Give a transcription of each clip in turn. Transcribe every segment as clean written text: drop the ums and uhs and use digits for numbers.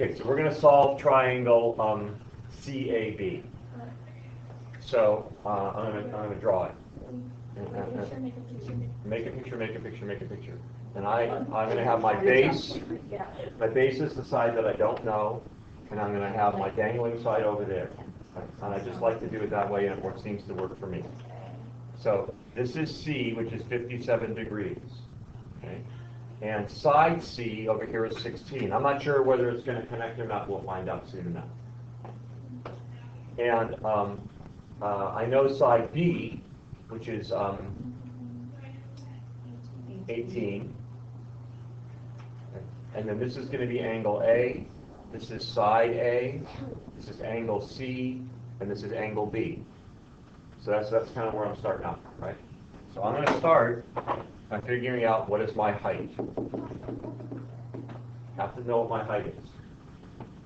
Okay, so we're going to solve triangle CAB. So I'm going to draw it. Make a picture, make a picture, make a picture. And I'm going to have my base. My base is the side that I don't know, and I'm going to have my dangling side over there. And I just like to do it that way, and it seems to work for me. So this is C, which is 57 degrees. Okay? And side C over here is 16. I'm not sure whether it's going to connect or not. We'll find out soon enough. And I know side B, which is 18. And then this is going to be angle A. This is side A. This is angle C. And this is angle B. So that's kind of where I'm starting out, right? So I'm going to start by figuring out what is my height. Have to know what my height is.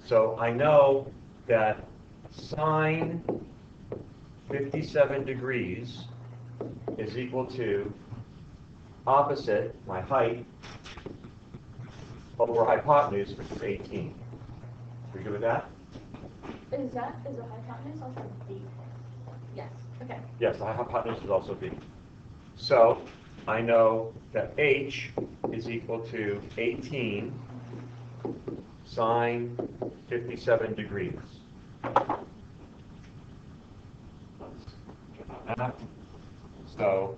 So I know that sine 57 degrees is equal to opposite, my height, over hypotenuse, which is 18. We good with that? Is the hypotenuse also B? Yes. Okay. Yes, the hypotenuse is also B. So I know that H is equal to 18 sine 57 degrees. So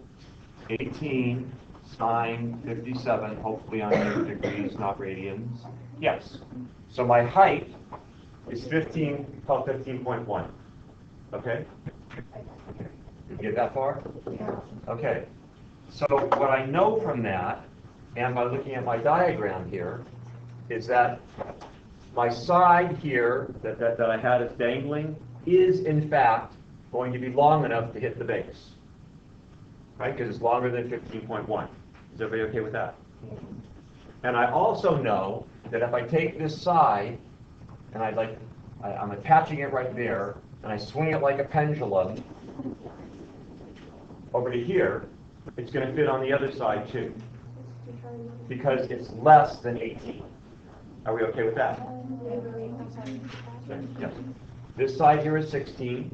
18 sine 57, hopefully I'm in degrees, not radians. Yes. So my height is 15.1. Okay? You get that far? Yeah. Okay. So what I know from that, and by looking at my diagram here, is that my side here that I had as dangling is in fact going to be long enough to hit the base. Right? Because it's longer than 15.1. Is everybody okay with that? And I also know that if I take this side and I'm attaching it right there, and I swing it like a pendulum over to here, it's going to fit on the other side too, because it's less than 18. Are we okay with that? Okay, yes. This side here is 16,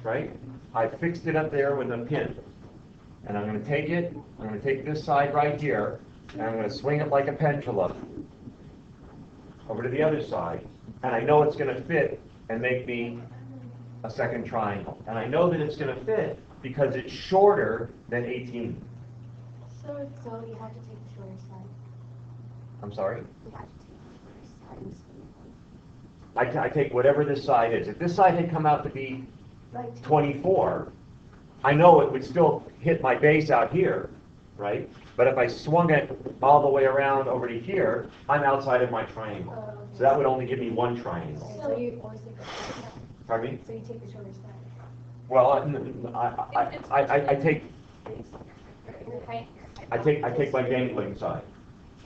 right? I fixed it up there with a pin. And I'm going to take it, I'm going to take this side right here, and I'm going to swing it like a pendulum over to the other side. And I know it's going to fit and make me a second triangle. And I know that it's going to fit because it's shorter than 18. So you have to take the shorter side. I'm sorry? You have to take the shorter side. I take whatever this side is. If this side had come out to be 24, I know it would still hit my base out here, right? But if I swung it all the way around over to here, I'm outside of my triangle. So that would only give me one triangle. So you always take the shorter side. Pardon me? So you take the shorter side. Well, I take my dangling side.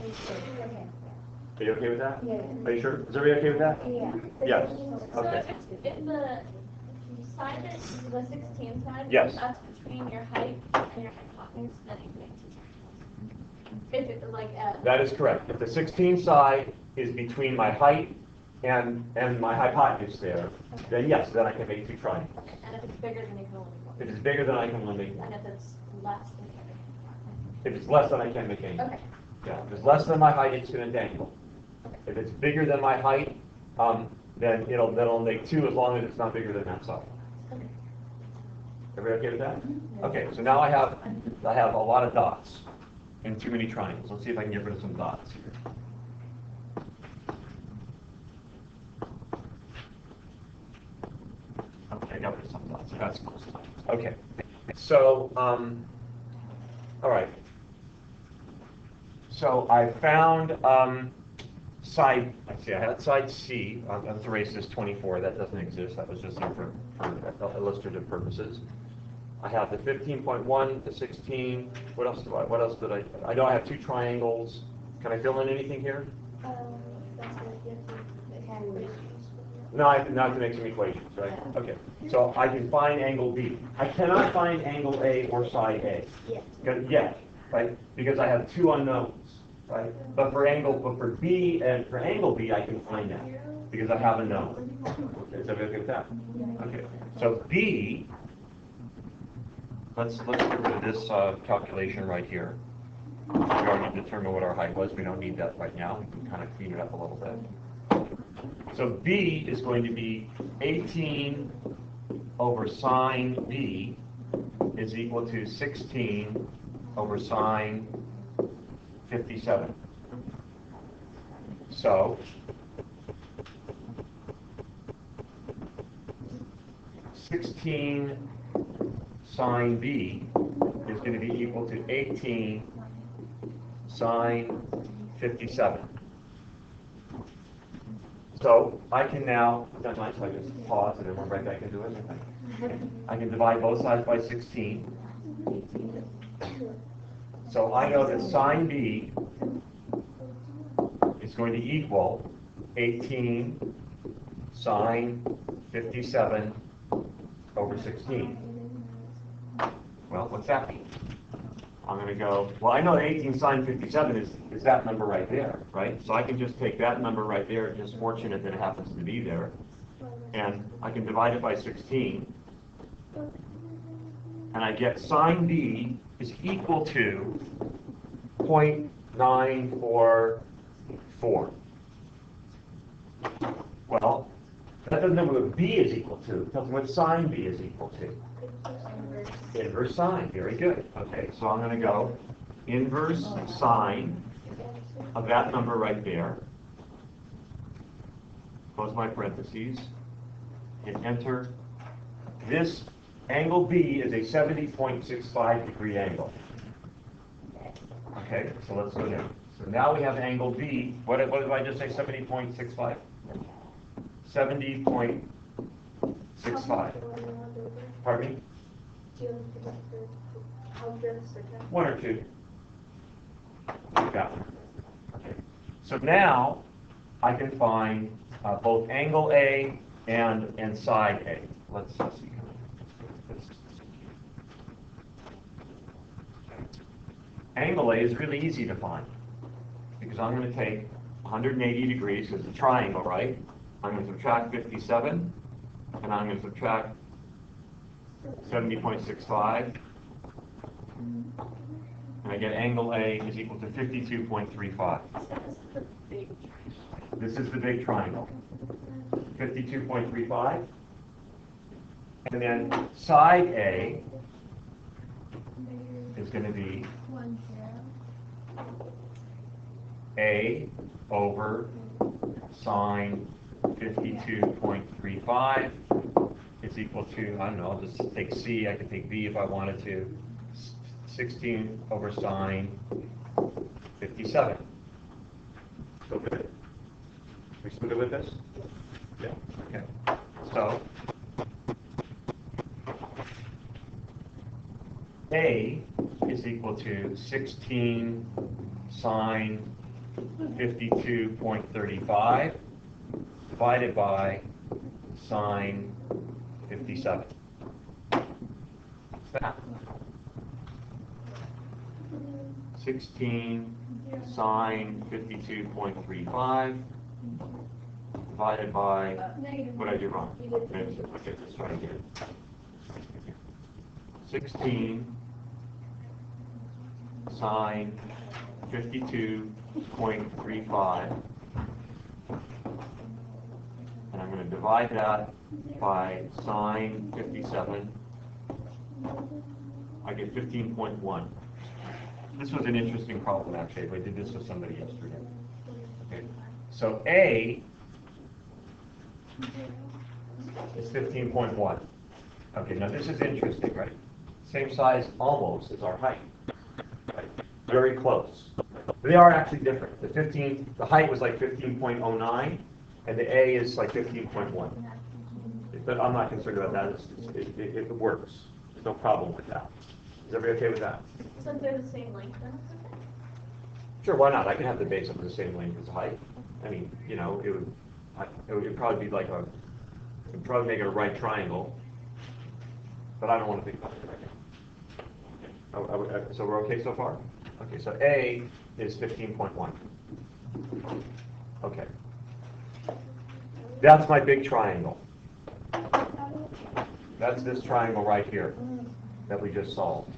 Are you okay with that? Yeah. Are you sure? Is everybody okay with that? Yeah. Yes. So Okay. if the side that is the 16 side, Yes. that's between your height and your hypotenuse, then you can make two triangles. If it's like That is correct. If the 16 side is between my height and my hypotenuse there, then yes, then I can make two triangles. and if it's bigger, then you can only make one. If it's bigger, then I can only make one. And if it's less, then you can make one. If it's less, then I can't make any. Okay. Yeah, if it's less than my height, it's going to dangle. If it's bigger than my height, then it'll make two as long as it's not bigger than that side. Okay. Everybody okay with that? Okay, so now I have a lot of dots and too many triangles. Let's see if I can get rid of some dots here. Okay, I got rid of some dots. That's cool. Okay, so all right. So I found side. Let's see. I had side C. Let's erase this 24. That doesn't exist. That was just for illustrative purposes. I have the 15.1, the 16. What else did I? I know I have two triangles. Can I fill in anything here? That's what you have to make. No, I have to make some equations, right? Okay. So I can find angle B. I cannot find angle A or side A. Yeah. Yet, right? Because I have two unknowns. right? But for B and for angle B, I can find that because I have a known. Is everybody okay with that? Okay. So B, let's get rid of this calculation right here. We already determined what our height was. We don't need that right now. We can kind of clean it up a little bit. So B is going to be 18 over sine B is equal to 16 over sine 57. So 16 sine B is going to be equal to 18 sine 57. So I can now, is that nice? I just pause and then we're right back into it. I can divide both sides by 16. So I know that sine B is going to equal 18 sine 57 over 16. Well, what's that mean? I'm going to go, well, I know that 18 sine 57 is that number right there, right? So I can just take that number right there, just fortunate that it happens to be there, and I can divide it by 16, and I get sine B is equal to 0.944. Well, that doesn't know what B is equal to. It tells me what sine B is equal to. Inverse sine. Very good. Okay, so I'm going to go inverse sine of that number right there. Close my parentheses. Hit enter. This angle B is a 70.65 degree angle. Okay, so let's go down. So now we have angle B. What did I just say? 70.65? 70.65. Pardon me? One or two. Got it. Okay. So now I can find both angle A and side A. Let's see. Angle A is really easy to find because I'm going to take 180 degrees because it's a triangle, right? I'm going to subtract 57, and I'm going to subtract 70.65, and I get angle A is equal to 52.35. This is the big triangle. 52.35. And then side A is going to be A over sine 52.35 is equal to, I don't know, I'll just take C, I could take B if I wanted to, 16 over sine 57. Still good? We still good with this? Yeah, okay. So, A is equal to 16 sine 52.35 divided by sine 57. What's that? 16 sine 52.35 divided by, what did I do wrong? Okay, let's try again. 16 sine 52.35, and I'm going to divide that by sine 57. I get 15.1. This was an interesting problem, actually. I did this with somebody yesterday. Okay. So A is 15.1. Okay, now this is interesting, right? Same size almost as our height. Right? Very close. They are actually different. The height was like 15.09, and the A is like 15.1. But I'm not concerned about that. It works. There's no problem with that. Is everybody okay with that? So they're the same length then? Sure, why not? I can have the base of the same length as the height. I mean, you know, it would probably be like it'd probably make it a right triangle, but I don't want to think about it right now. So we're okay so far? Okay, so A is 15.1. Okay. That's my big triangle. That's this triangle right here that we just solved.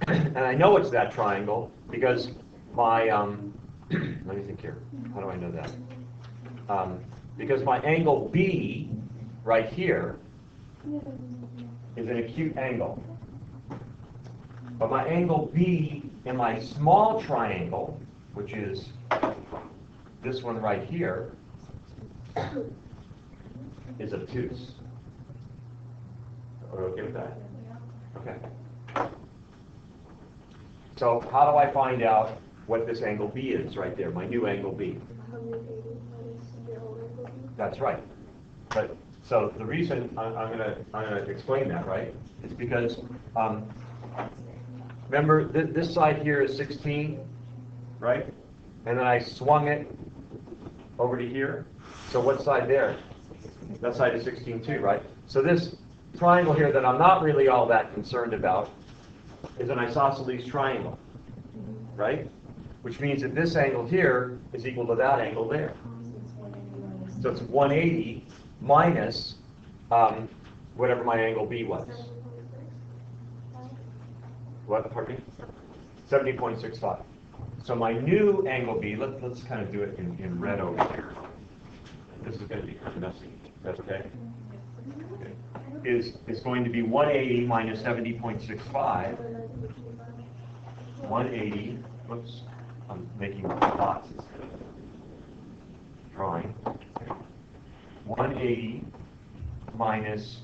And I know it's that triangle because my, let me think here. How do I know that? Because my angle B right here is an acute angle. But my angle B in my small triangle, which is this one right here, is obtuse. Are we okay with that? Okay. So how do I find out what this angle B is right there, my new angle B? That's right. But so the reason I'm gonna explain that, right, is because remember this side here is 16, right? And then I swung it over to here. So what side there? That side is 16 too, right? So this triangle here that I'm not really all that concerned about is an isosceles triangle, right? Which means that this angle here is equal to that angle there. So it's 180 minus whatever my angle B was. What, pardon me? 70.65. So my new angle B, let's kind of do it in red over here. This is going to be kind of messy. That's okay? Okay. Is going to be 180 minus 70.65. 180, whoops, I'm making dots instead of drawing. 180 minus,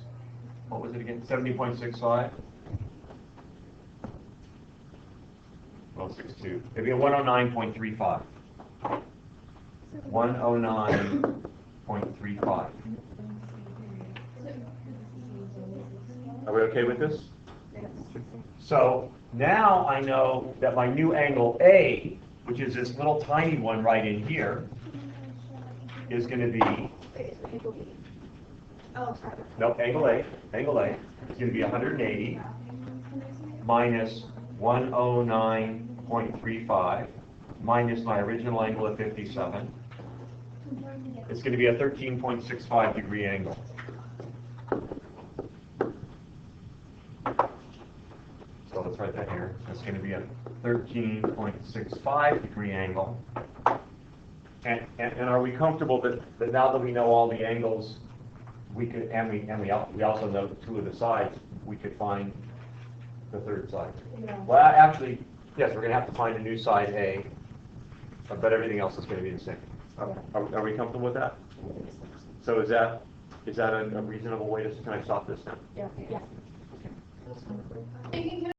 what was it again, 70.65? Well, 62. It'd be a 109.35. 109.35. Are we okay with this? So now I know that my new angle A, which is this little tiny one right in here, is going to be, no, angle A is going to be 180 minus 109.35 minus my original angle of 57. It's going to be a 13.65 degree angle. So let's write that here. That's going to be a 13.65 degree angle. And are we comfortable that now that we know all the angles, we could, and we also know two of the sides, we could find the third side? Yeah. Well, actually, yes, we're going to have to find a new side A, but everything else is going to be the same. Are we comfortable with that? So is that a reasonable way to, can I stop this now? Yeah. Thinking